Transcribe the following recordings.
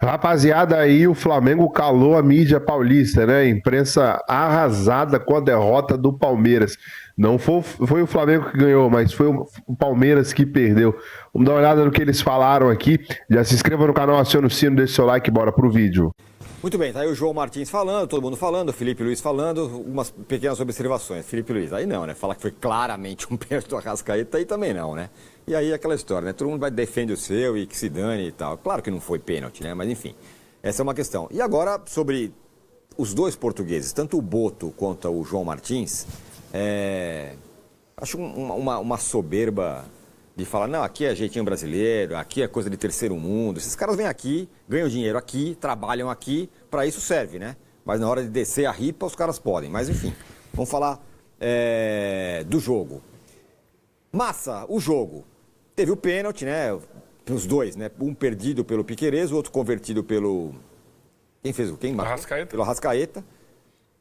Rapaziada, aí o Flamengo calou a mídia paulista, né? Imprensa arrasada com a derrota do Palmeiras. Não foi o Flamengo que ganhou, mas foi o Palmeiras que perdeu. Vamos dar uma olhada no que eles falaram aqui. Já se inscreva no canal, aciona o sino, deixa o seu like e bora pro vídeo. Muito bem, tá aí o João Martins falando, todo mundo falando, o Felipe Luiz falando, umas pequenas observações. Felipe Luiz, aí não, né? Falar que foi claramente um pênalti do Arrascaeta, aí também não, né? E aí aquela história, né? Todo mundo vai defender o seu e que se dane e tal. Claro que não foi pênalti, né? Mas enfim, essa é uma questão. E agora, sobre os dois portugueses, tanto o Boto quanto o João Martins, acho uma soberba de falar, não, aqui é jeitinho brasileiro, aqui é coisa de terceiro mundo. Esses caras vêm aqui, ganham dinheiro aqui, trabalham aqui, para isso serve, né? Mas na hora de descer a ripa, os caras podem. Mas enfim, vamos falar do jogo. Massa, o jogo. Teve o pênalti, né? Os dois, né? Um perdido pelo Piquerez, o outro convertido pelo... Quem fez o quem? Arrascaeta. Pelo Arrascaeta.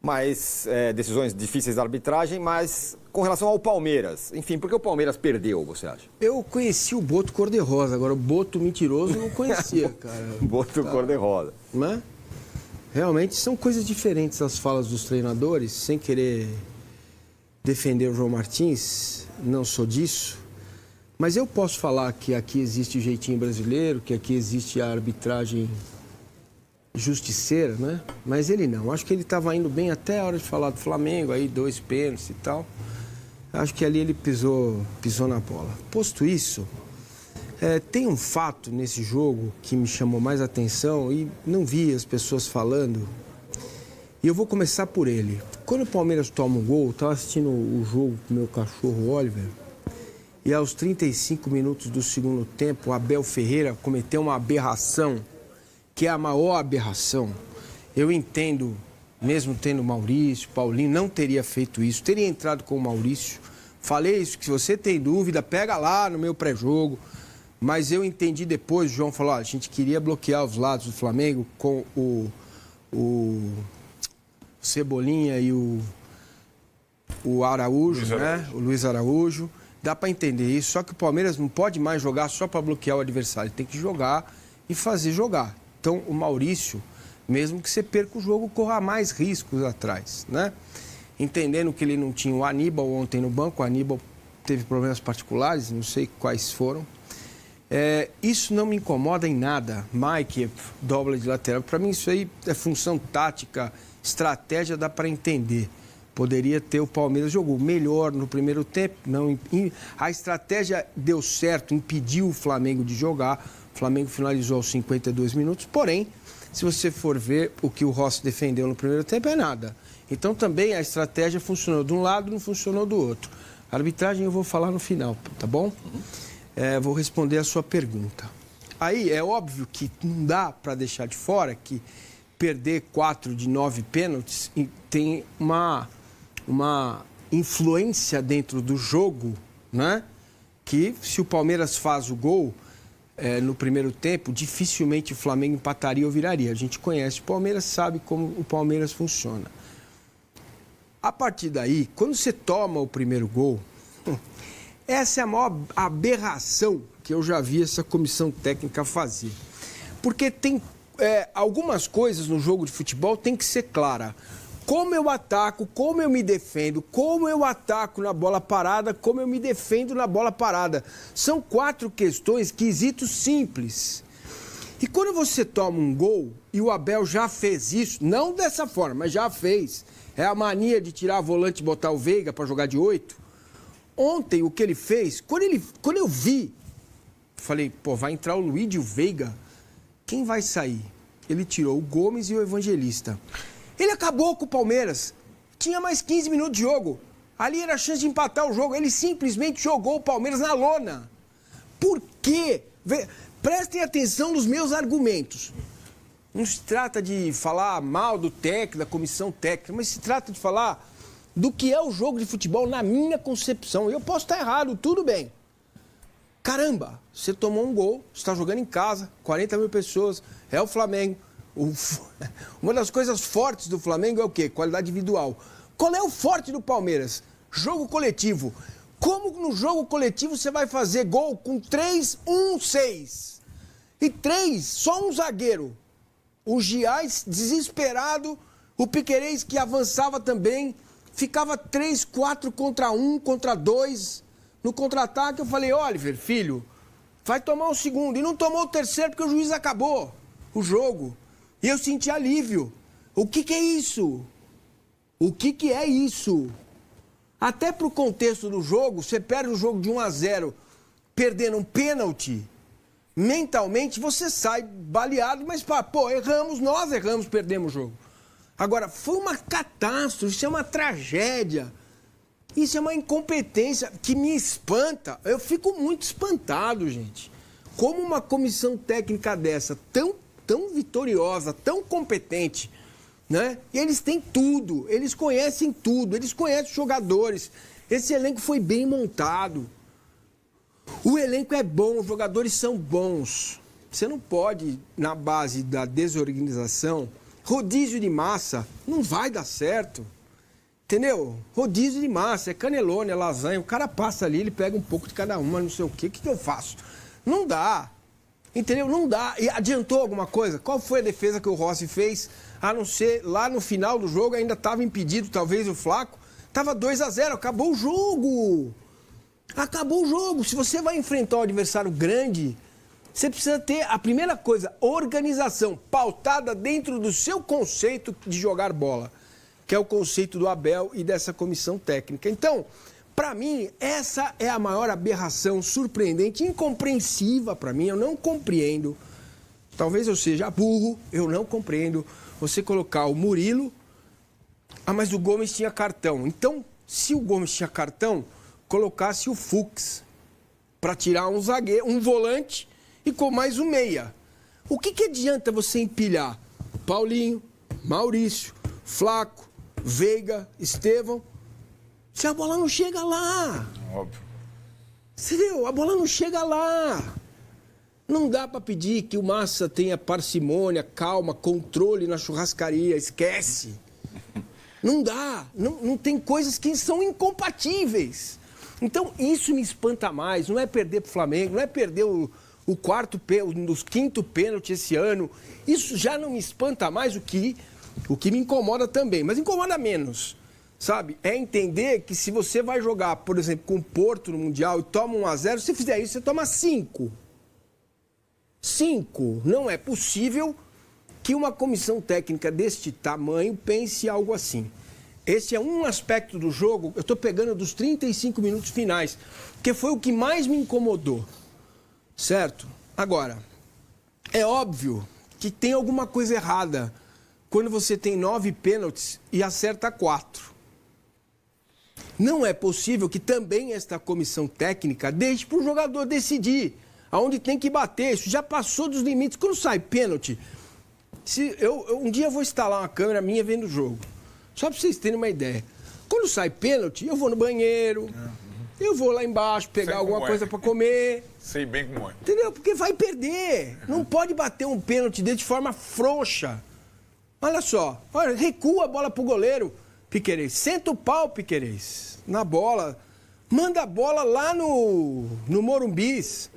Mas decisões difíceis da arbitragem, mas com relação ao Palmeiras, enfim, por que o Palmeiras perdeu, você acha? Eu conheci o Boto cor-de-rosa, agora o Boto mentiroso eu não conhecia, cara. Boto cor-de-rosa. Né? Realmente são coisas diferentes as falas dos treinadores, sem querer defender o João Martins, não sou disso, mas eu posso falar que aqui existe o jeitinho brasileiro, que aqui existe a arbitragem justiceira, né? Mas ele não. Acho que ele estava indo bem até a hora de falar do Flamengo, aí 2 pênaltis e tal. Acho que ali ele pisou na bola. Posto isso, tem um fato nesse jogo que me chamou mais atenção e não vi as pessoas falando. E eu vou começar por ele. Quando o Palmeiras toma um gol, eu estava assistindo o jogo com meu cachorro Oliver, e aos 35 minutos do segundo tempo, o Abel Ferreira cometeu uma aberração, que é a maior aberração. Eu entendo, mesmo tendo Maurício, Paulinho, não teria feito isso, teria entrado com o Maurício. Falei isso, que se você tem dúvida, pega lá no meu pré-jogo. Mas eu entendi depois, o João falou, a gente queria bloquear os lados do Flamengo com o Cebolinha e o Araújo, né? O Luiz Araújo. Dá para entender isso, só que o Palmeiras não pode mais jogar só para bloquear o adversário, tem que jogar e fazer jogar. Então, o Maurício, mesmo que você perca o jogo, corra mais riscos atrás, né? Entendendo que ele não tinha o Aníbal ontem no banco, o Aníbal teve problemas particulares, não sei quais foram. Isso não me incomoda em nada. Mike, dobra de lateral, para mim isso aí é função tática, estratégia, dá para entender. Poderia ter o Palmeiras jogou melhor no primeiro tempo, não, a estratégia deu certo, impediu o Flamengo de jogar. O Flamengo finalizou aos 52 minutos, porém, se você for ver o que o Rossi defendeu no primeiro tempo, é nada. Então também a estratégia funcionou de um lado, não funcionou do outro. A arbitragem eu vou falar no final, tá bom? Vou responder a sua pergunta. Aí é óbvio que não dá para deixar de fora que perder 4 de 9 pênaltis tem uma influência dentro do jogo, né? Que se o Palmeiras faz o gol no primeiro tempo, dificilmente o Flamengo empataria ou viraria. A gente conhece o Palmeiras, sabe como o Palmeiras funciona. A partir daí, quando você toma o primeiro gol, essa é a maior aberração que eu já vi essa comissão técnica fazer. Porque tem algumas coisas no jogo de futebol tem que ser clara. Como eu ataco, como eu me defendo, como eu ataco na bola parada, como eu me defendo na bola parada. São 4 questões, quesitos simples. E quando você toma um gol, e o Abel já fez isso, não dessa forma, mas já fez. É a mania de tirar a volante e botar o Veiga para jogar de 8. Ontem, o que ele fez, quando eu vi, falei, pô, vai entrar o Luiz e o Veiga, quem vai sair? Ele tirou o Gomes e o Evangelista. Ele acabou com o Palmeiras. Tinha mais 15 minutos de jogo. Ali era a chance de empatar o jogo. Ele simplesmente jogou o Palmeiras na lona. Por quê? Prestem atenção nos meus argumentos. Não se trata de falar mal do técnico, da comissão técnica, mas se trata de falar do que é o jogo de futebol na minha concepção. Eu posso estar errado, tudo bem. Caramba, você tomou um gol, você está jogando em casa, 40 mil pessoas, é o Flamengo. Uma das coisas fortes do Flamengo é o quê? Qualidade individual. Qual é o forte do Palmeiras? Jogo coletivo. Como no jogo coletivo você vai fazer gol com 3-1-6? E 3, só um zagueiro. O Giais desesperado, o Piquerez que avançava também, ficava 3, 4 contra 1, contra 2. No contra-ataque eu falei, Oliver, filho, vai tomar o segundo. E não tomou o terceiro porque o juiz acabou o jogo. E eu senti alívio. O que é isso? O que é isso? Até pro contexto do jogo, você perde o jogo de 1-0, perdendo um pênalti, mentalmente você sai baleado, mas pô, erramos, nós erramos, perdemos o jogo. Agora, foi uma catástrofe, isso é uma tragédia, isso é uma incompetência que me espanta. Eu fico muito espantado, gente. Como uma comissão técnica dessa, tão vitoriosa, tão competente, né? E eles têm tudo, eles conhecem tudo, eles conhecem os jogadores. Esse elenco foi bem montado. O elenco é bom, os jogadores são bons. Você não pode, na base da desorganização, rodízio de massa, não vai dar certo. Entendeu? Rodízio de massa, é canelone, é lasanha, o cara passa ali, ele pega um pouco de cada uma, não sei o quê, o que eu faço? Não dá. Entendeu? Não dá. E adiantou alguma coisa? Qual foi a defesa que o Rossi fez? A não ser, lá no final do jogo, ainda estava impedido, talvez, o Flaco. Estava 2-0, acabou o jogo. Acabou o jogo. Se você vai enfrentar um adversário grande, você precisa ter, a primeira coisa, organização, pautada dentro do seu conceito de jogar bola, que é o conceito do Abel e dessa comissão técnica. Então, para mim, essa é a maior aberração, surpreendente, incompreensiva para mim. Eu não compreendo. Talvez eu seja burro, eu não compreendo. Você colocar o Murilo, mas o Gomes tinha cartão. Então, se o Gomes tinha cartão, colocasse o Fux para tirar um zagueiro, um volante e com mais um meia. O que adianta você empilhar Paulinho, Maurício, Flaco, Veiga, Estevão, se a bola não chega lá? Óbvio. Entendeu? A bola não chega lá. Não dá para pedir que o Massa tenha parcimônia, calma, controle na churrascaria. Esquece. Não dá. Não tem coisas que são incompatíveis. Então, isso me espanta mais. Não é perder pro Flamengo, não é perder o quinto pênalti esse ano. Isso já não me espanta mais, o que me incomoda também. Mas incomoda menos, sabe? É entender que se você vai jogar, por exemplo, com o Porto no Mundial e toma 1-0, se fizer isso, você toma 5. 5. Não é possível que uma comissão técnica deste tamanho pense algo assim. Esse é um aspecto do jogo, eu estou pegando dos 35 minutos finais, que foi o que mais me incomodou, certo? Agora, é óbvio que tem alguma coisa errada quando você tem 9 pênaltis e acerta 4. Não é possível que também esta comissão técnica deixe para o jogador decidir aonde tem que bater. Isso já passou dos limites. Quando sai pênalti, um dia eu vou instalar uma câmera minha vendo o jogo. Só para vocês terem uma ideia. Quando sai pênalti, eu vou no banheiro, eu vou lá embaixo pegar alguma coisa para comer. Sei bem como é. Entendeu? Porque vai perder. Não pode bater um pênalti de forma frouxa. Olha só. Olha, recua a bola pro goleiro, Piquerez. Senta o pau, Piquerez, na bola. Manda a bola lá no Morumbis.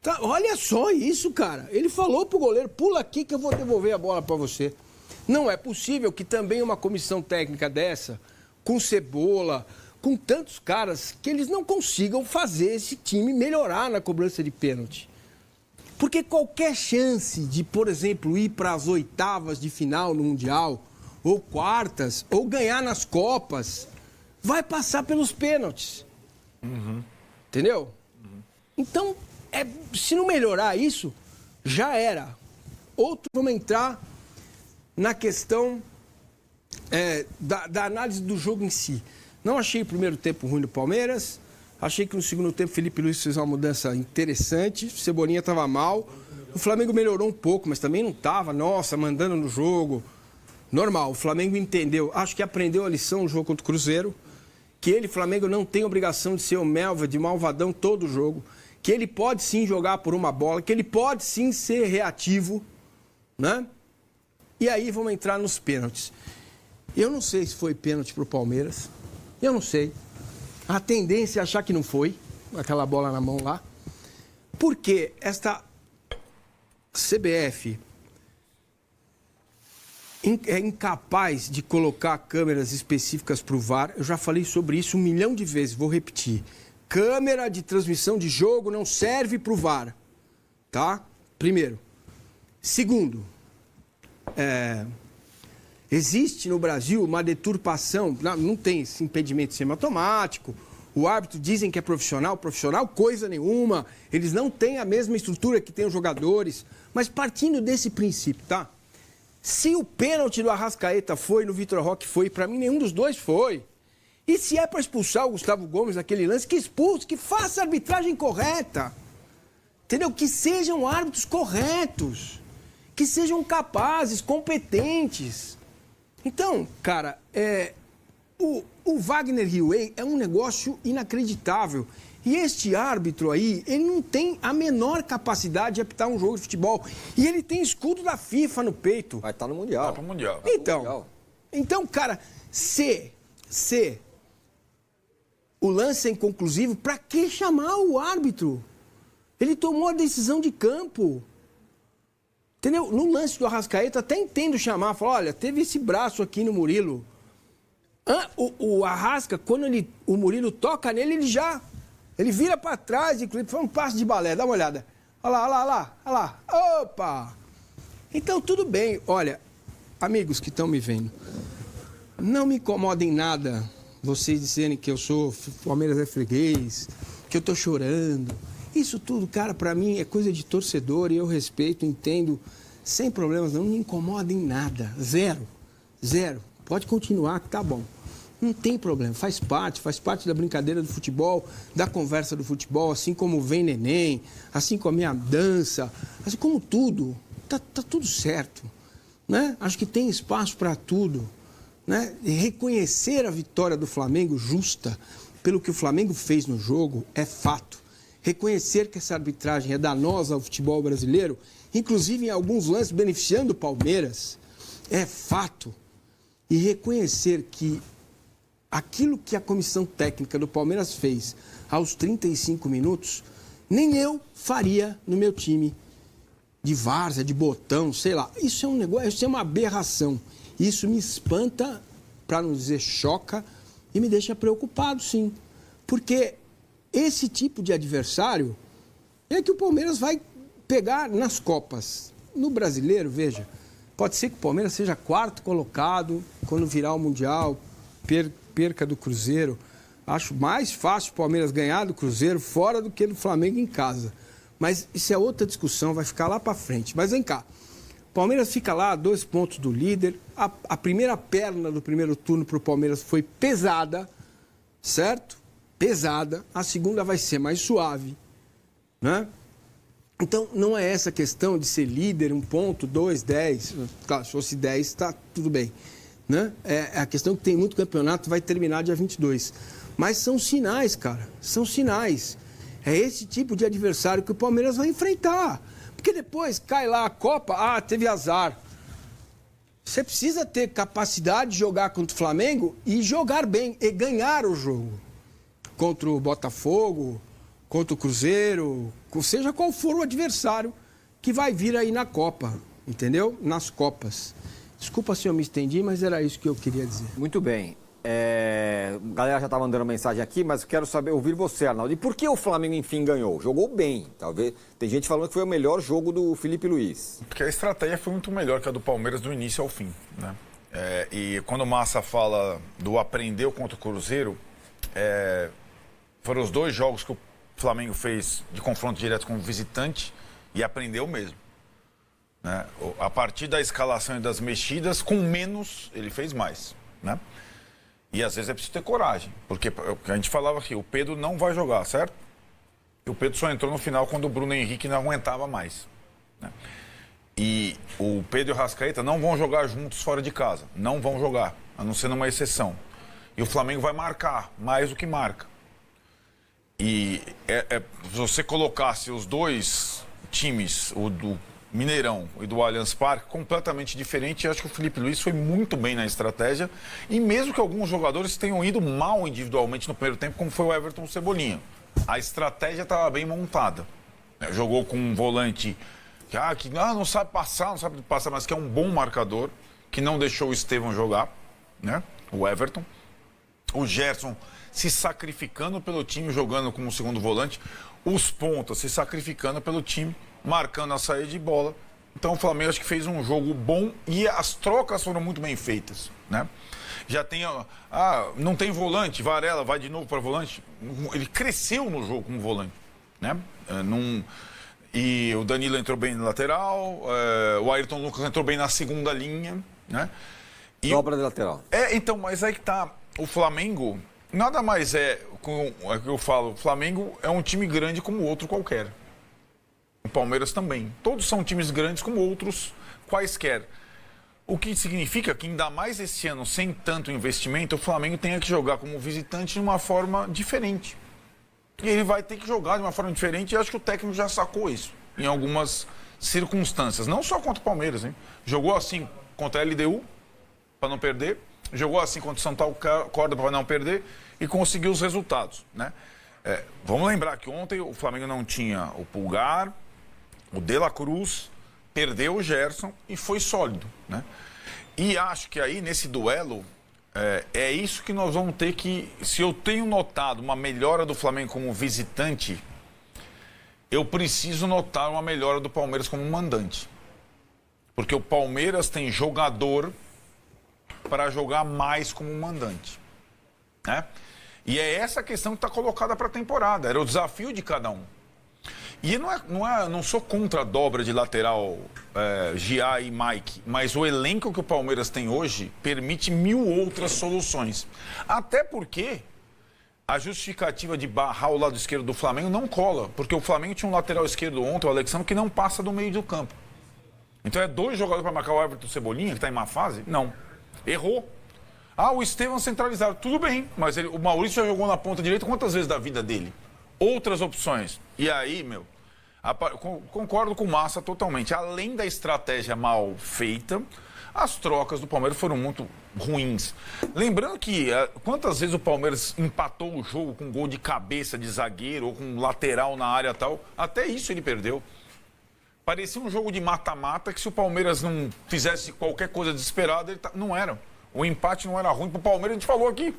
Tá, olha só isso, cara. Ele falou pro goleiro, pula aqui que eu vou devolver a bola para você. Não é possível que também uma comissão técnica dessa, com Cebola, com tantos caras, que eles não consigam fazer esse time melhorar na cobrança de pênalti. Porque qualquer chance de, por exemplo, ir para as oitavas de final no Mundial, ou quartas, ou ganhar nas Copas, vai passar pelos pênaltis. Entendeu? Então, se não melhorar isso, já era. Outro, vamos entrar na questão da análise do jogo em si. Não achei o primeiro tempo ruim do Palmeiras. Achei que no segundo tempo o Felipe Luiz fez uma mudança interessante. Cebolinha estava mal. O Flamengo melhorou um pouco, mas também não estava, mandando no jogo. Normal, o Flamengo entendeu. Acho que aprendeu a lição no jogo contra o Cruzeiro. Que ele, Flamengo, não tem obrigação de ser o Melva, de malvadão todo jogo. Que ele pode sim jogar por uma bola. Que ele pode sim ser reativo, né? E aí vamos entrar nos pênaltis. Eu não sei se foi pênalti pro Palmeiras. Eu não sei. A tendência é achar que não foi, aquela bola na mão lá. Porque esta CBF é incapaz de colocar câmeras específicas para o VAR. Eu já falei sobre isso 1 milhão de vezes, vou repetir. Câmera de transmissão de jogo não serve para o VAR, tá? Primeiro. Segundo, existe no Brasil uma deturpação, não tem esse impedimento semiautomático, o árbitro dizem que é profissional coisa nenhuma, eles não têm a mesma estrutura que tem os jogadores, mas partindo desse princípio, tá? Se o pênalti do Arrascaeta foi, no Vitor Roque foi, para mim nenhum dos dois foi. E se é para expulsar o Gustavo Gomes naquele lance, que expulse, que faça a arbitragem correta. Entendeu? Que sejam árbitros corretos, que sejam capazes, competentes. Então, cara, o Wagner Hilley é um negócio inacreditável. E este árbitro aí, ele não tem a menor capacidade de apitar um jogo de futebol. E ele tem escudo da FIFA no peito. Vai estar no Mundial. Vai pro Mundial. Então, cara, se o lance é inconclusivo, pra que chamar o árbitro? Ele tomou a decisão de campo. Entendeu? No lance do Arrascaeta, até entendo chamar. Falar, olha, teve esse braço aqui no Murilo. O Arrasca, quando o Murilo toca nele, ele vira pra trás, inclusive, foi um passo de balé. Dá uma olhada. Olha lá. Opa! Então, tudo bem. Olha, amigos que estão me vendo, não me incomoda em nada vocês dizerem que eu sou Palmeiras é freguês, que eu tô chorando. Isso tudo, cara, pra mim é coisa de torcedor e eu respeito, entendo, sem problemas, não me incomoda em nada. Zero. Pode continuar que tá bom. Não tem problema, faz parte da brincadeira do futebol, da conversa do futebol, assim como vem neném, assim como a minha dança, assim como tudo. Tá tudo certo, né? Acho que tem espaço para tudo, né? E reconhecer a vitória do Flamengo justa pelo que o Flamengo fez no jogo é fato. Reconhecer que essa arbitragem é danosa ao futebol brasileiro, inclusive em alguns lances beneficiando o Palmeiras, é fato. E reconhecer que aquilo que a comissão técnica do Palmeiras fez aos 35 minutos, nem eu faria no meu time de várzea, de botão, sei lá. Isso é um negócio, isso é uma aberração. Isso me espanta, para não dizer choca, e me deixa preocupado, sim. Porque esse tipo de adversário é que o Palmeiras vai pegar nas Copas. No Brasileiro, veja, pode ser que o Palmeiras seja 4º colocado quando virar o Mundial, perca do Cruzeiro. Acho mais fácil o Palmeiras ganhar do Cruzeiro fora do que do Flamengo em casa. Mas isso é outra discussão, vai ficar lá para frente. Mas vem cá, o Palmeiras fica lá a 2 pontos do líder. A primeira perna do primeiro turno para o Palmeiras foi pesada, certo? Pesada. A segunda vai ser mais suave, né? Então, não é essa questão de ser líder, 1 ponto, 2, 10. Claro, se fosse 10, tá tudo bem, né? É a questão que tem muito campeonato, vai terminar dia 22. Mas são sinais, cara, são sinais. É esse tipo de adversário que o Palmeiras vai enfrentar. Porque depois cai lá a Copa, teve azar. Você precisa ter capacidade de jogar contra o Flamengo e jogar bem, e ganhar o jogo. Contra o Botafogo, contra o Cruzeiro, seja qual for o adversário que vai vir aí na Copa, entendeu? Nas Copas. Desculpa se eu me estendi, mas era isso que eu queria dizer. Muito bem. A galera já está mandando mensagem aqui, mas eu quero ouvir você, Arnaldo. E por que o Flamengo, enfim, ganhou? Jogou bem, talvez. Tem gente falando que foi o melhor jogo do Felipe Luiz. Porque a estratégia foi muito melhor que a do Palmeiras do início ao fim, né? E quando o Massa fala do aprendeu contra o Cruzeiro, foram os 2 jogos que o Flamengo fez de confronto direto com o visitante e aprendeu mesmo, né? A partir da escalação e das mexidas, com menos, ele fez mais, né? E às vezes é preciso ter coragem, porque a gente falava aqui, o Pedro não vai jogar, certo? E o Pedro só entrou no final quando o Bruno Henrique não aguentava mais, né? E o Pedro e o Arrascaeta não vão jogar juntos fora de casa, não vão jogar, a não ser numa exceção. E o Flamengo vai marcar mais do que marca. E se você colocasse os 2 times, o do Mineirão e do Allianz Parque, completamente diferente, eu acho que o Felipe Luiz foi muito bem na estratégia, e mesmo que alguns jogadores tenham ido mal individualmente no primeiro tempo, como foi o Everton Cebolinha, a estratégia estava bem montada. Jogou com um volante que não sabe passar, mas que é um bom marcador, que não deixou o Estevão jogar, né? O Everton. O Gerson se sacrificando pelo time, jogando como segundo volante. Os pontas se sacrificando pelo time, marcando a saída de bola. Então o Flamengo acho que fez um jogo bom e as trocas foram muito bem feitas, né? Já tem, não tem volante, Varela vai de novo para volante. Ele cresceu no jogo como volante, né? E o Danilo entrou bem no lateral, o Ayrton Lucas entrou bem na segunda linha, né? Dobra de lateral. Então, mas aí que tá, o Flamengo nada mais é que eu falo, o Flamengo é um time grande como outro qualquer. O Palmeiras também. Todos são times grandes como outros quaisquer. O que significa que ainda mais esse ano, sem tanto investimento, o Flamengo tenha que jogar como visitante de uma forma diferente. E ele vai ter que jogar de uma forma diferente e acho que o técnico já sacou isso em algumas circunstâncias. Não só contra o Palmeiras, hein? Jogou assim contra a LDU, para não perder. Jogou assim contra o São Paulo, Córdoba, para não perder. E conseguiu os resultados, né? Vamos lembrar que ontem o Flamengo não tinha o Pulgar, o De La Cruz, perdeu o Gerson e foi sólido, né? E acho que aí, nesse duelo, é isso que nós vamos ter que... Se eu tenho notado uma melhora do Flamengo como visitante, eu preciso notar uma melhora do Palmeiras como mandante. Porque o Palmeiras tem jogador para jogar mais como mandante, né? E é essa questão que está colocada para a temporada. Era o desafio de cada um. E não sou contra a dobra de lateral Gia e Mike, mas o elenco que o Palmeiras tem hoje permite 1000 outras soluções. Até porque a justificativa de barrar o lado esquerdo do Flamengo não cola, porque o Flamengo tinha um lateral esquerdo ontem, o Alexandre, que não passa do meio do campo. Então é 2 jogadores para marcar o Everton Cebolinha, que está em má fase? Não. Errou. O Estevão centralizado. Tudo bem, mas o Maurício já jogou na ponta direita quantas vezes da vida dele? Outras opções. E aí, concordo com o Massa totalmente. Além da estratégia mal feita, as trocas do Palmeiras foram muito ruins. Lembrando que quantas vezes o Palmeiras empatou o jogo com gol de cabeça de zagueiro ou com lateral na área tal, até isso ele perdeu. Parecia um jogo de mata-mata que se o Palmeiras não fizesse qualquer coisa desesperada, não era. O empate não era ruim para o Palmeiras, a gente falou aqui.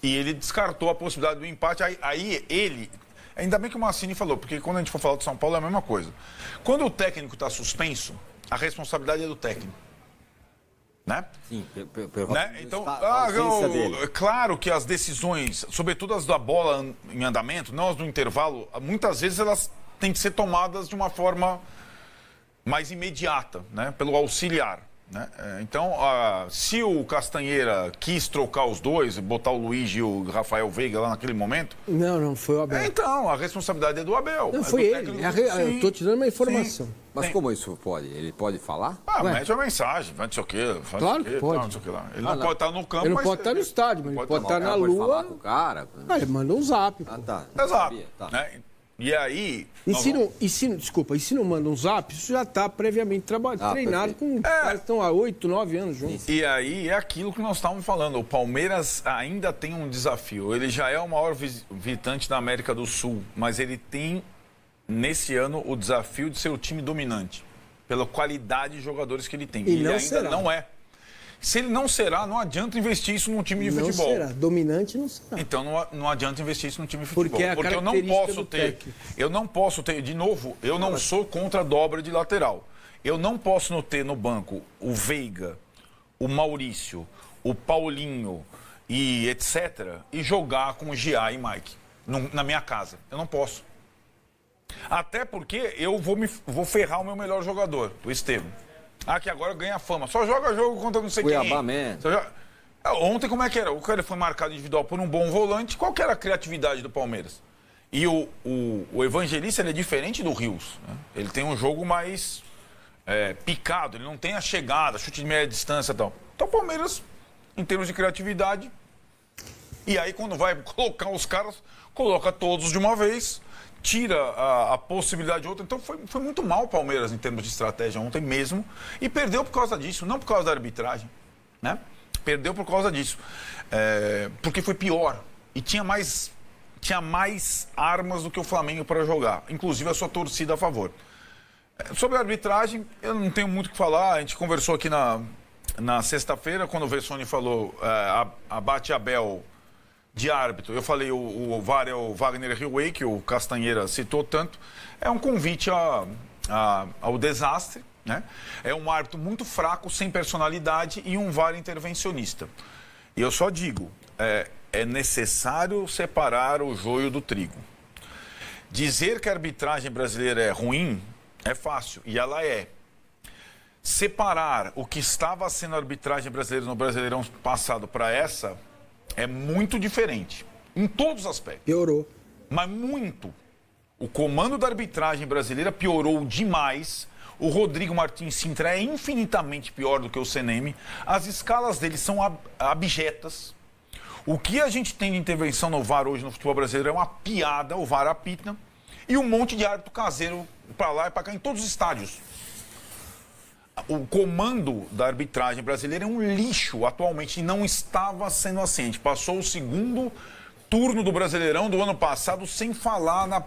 E ele descartou a possibilidade do empate. Aí ele... Ainda bem que o Massini falou, porque quando a gente for falar do São Paulo é a mesma coisa. Quando o técnico está suspenso, a responsabilidade é do técnico. Né? Sim, né? Então, claro que as decisões, sobretudo as da bola em andamento, não as do intervalo, muitas vezes elas têm que ser tomadas de uma forma mais imediata, né? Pelo auxiliar. Né? Então, se o Castanheira quis trocar os dois, botar o Luiz e o Rafael Veiga lá naquele momento... Não foi o Abel. Então, a responsabilidade é do Abel. Não, foi ele. Eu estou te dando uma informação. Sim. Mas como isso pode? Ele pode falar? Mete uma mensagem, vai não sei o quê. Claro que pode. Não sei o que lá. Ele não pode estar no campo, ele não pode estar no estádio, mas ele pode estar na lua. Falar com o cara. Ele manda um zap. Tá. Exato. Né? E aí... E se não manda um zap, isso já está previamente treinado com caras que estão há 8, 9 anos juntos. E aí é aquilo que nós estávamos falando. O Palmeiras ainda tem um desafio. Ele já é o maior visitante da América do Sul, mas ele tem, nesse ano, o desafio de ser o time dominante. Pela qualidade de jogadores que ele tem. E ele ainda não é. Se ele não será, não adianta investir isso num time de futebol. Não será, dominante não será. Então não adianta investir isso num time de futebol. Porque eu não posso ter, de novo, eu não sou contra a dobra de lateral. Eu não posso ter no banco o Veiga, o Maurício, o Paulinho e etc. e jogar com o Gia e Mike na minha casa. Eu não posso. Até porque eu vou ferrar o meu melhor jogador, o Estevão. Que agora ganha fama. Só joga jogo contra não sei Cuiabá, quem. Ontem, como é que era? O cara foi marcado individual por um bom volante. Qual que era a criatividade do Palmeiras? E o Evangelista, ele é diferente do Rios. Né? Ele tem um jogo mais picado. Ele não tem a chegada, chute de média distância e tal. Então, o Palmeiras, em termos de criatividade... E aí, quando vai colocar os caras, coloca todos de uma vez... Tira a possibilidade de outra. Então foi muito mal o Palmeiras em termos de estratégia ontem mesmo. E perdeu por causa disso, não por causa da arbitragem. Né? Perdeu por causa disso. Porque foi pior. E tinha mais armas do que o Flamengo para jogar. Inclusive a sua torcida a favor. Sobre a arbitragem, eu não tenho muito o que falar. A gente conversou aqui na sexta-feira, quando o Vessone falou abate Abel de árbitro. Eu falei, o VAR é o Wagner Hillway, que o Castanheira citou tanto. É um convite ao desastre, né? É um árbitro muito fraco, sem personalidade e um VAR intervencionista. E eu só digo, é necessário separar o joio do trigo. Dizer que a arbitragem brasileira é ruim é fácil, e ela é. Separar o que estava sendo a arbitragem brasileira no Brasileirão passado para essa é muito diferente, em todos os aspectos. Piorou. Mas muito. O comando da arbitragem brasileira piorou demais. O Rodrigo Martins Sintra é infinitamente pior do que o CNM. As escalas dele são abjetas. O que a gente tem de intervenção no VAR hoje no futebol brasileiro é uma piada, o VAR apita, e um monte de árbitro caseiro para lá e para cá em todos os estádios. O comando da arbitragem brasileira é um lixo atualmente e não estava sendo assim. A gente passou o segundo turno do Brasileirão do ano passado sem falar na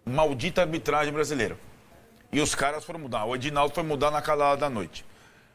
maldita arbitragem brasileira. E os caras foram mudar. O Edinaldo foi mudar na calada da noite.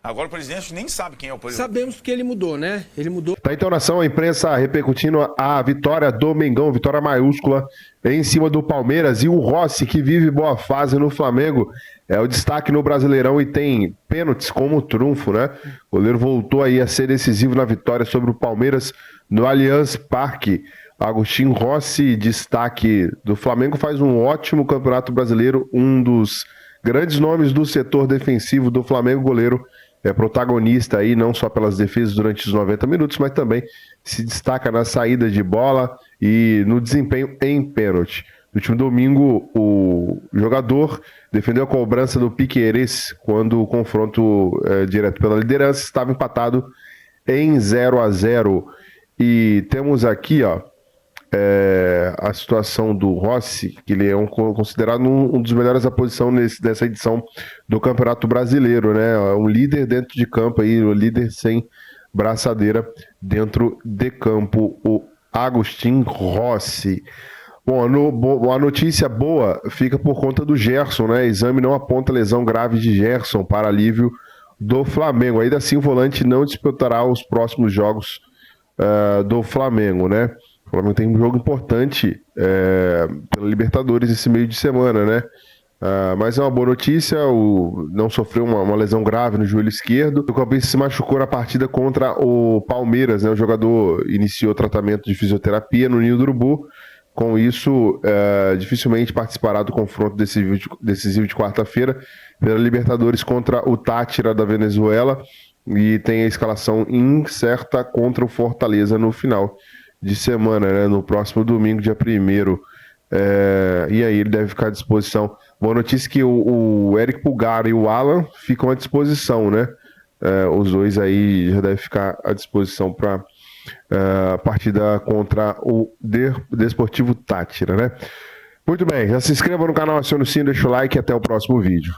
Agora o presidente nem sabe quem é o presidente. Sabemos que ele mudou, né? Ele mudou. Tá então nação, a imprensa repercutindo a vitória do Mengão, vitória maiúscula em cima do Palmeiras. E o Rossi, que vive boa fase no Flamengo, é o destaque no Brasileirão e tem pênaltis como trunfo, né? O goleiro voltou aí a ser decisivo na vitória sobre o Palmeiras no Allianz Parque. Agostinho Rossi, destaque do Flamengo, faz um ótimo campeonato brasileiro, um dos grandes nomes do setor defensivo do Flamengo, goleiro. É protagonista aí, não só pelas defesas durante os 90 minutos, mas também se destaca na saída de bola e no desempenho em pênalti. No último domingo, o jogador defendeu a cobrança do Piquerez quando o confronto direto pela liderança estava empatado em 0-0. E temos aqui, ó, a situação do Rossi, que ele é considerado um dos melhores da posição dessa edição do Campeonato Brasileiro, né? Um líder dentro de campo aí, um líder sem braçadeira dentro de campo, o Agostinho Rossi. Bom, a notícia boa fica por conta do Gerson, né? Exame não aponta lesão grave de Gerson para alívio do Flamengo. Ainda assim, o volante não disputará os próximos jogos do Flamengo, né? O Flamengo tem um jogo importante pela Libertadores esse meio de semana, né? Mas é uma boa notícia, não sofreu uma lesão grave no joelho esquerdo. O campista se machucou na partida contra o Palmeiras, né? O jogador iniciou tratamento de fisioterapia no Ninho do Urubu. Com isso, dificilmente participará do confronto decisivo de quarta-feira pela Libertadores contra o Táchira da Venezuela, e tem a escalação incerta contra o Fortaleza no final de semana, né? No próximo domingo, dia 1º. E aí ele deve ficar à disposição. Boa notícia que o Eric Pulgar e o Alan ficam à disposição, né? Os dois aí já devem ficar à disposição para a partida contra o Desportivo Táchira, né? Muito bem, já se inscreva no canal, acione o sininho, deixa o like e até o próximo vídeo.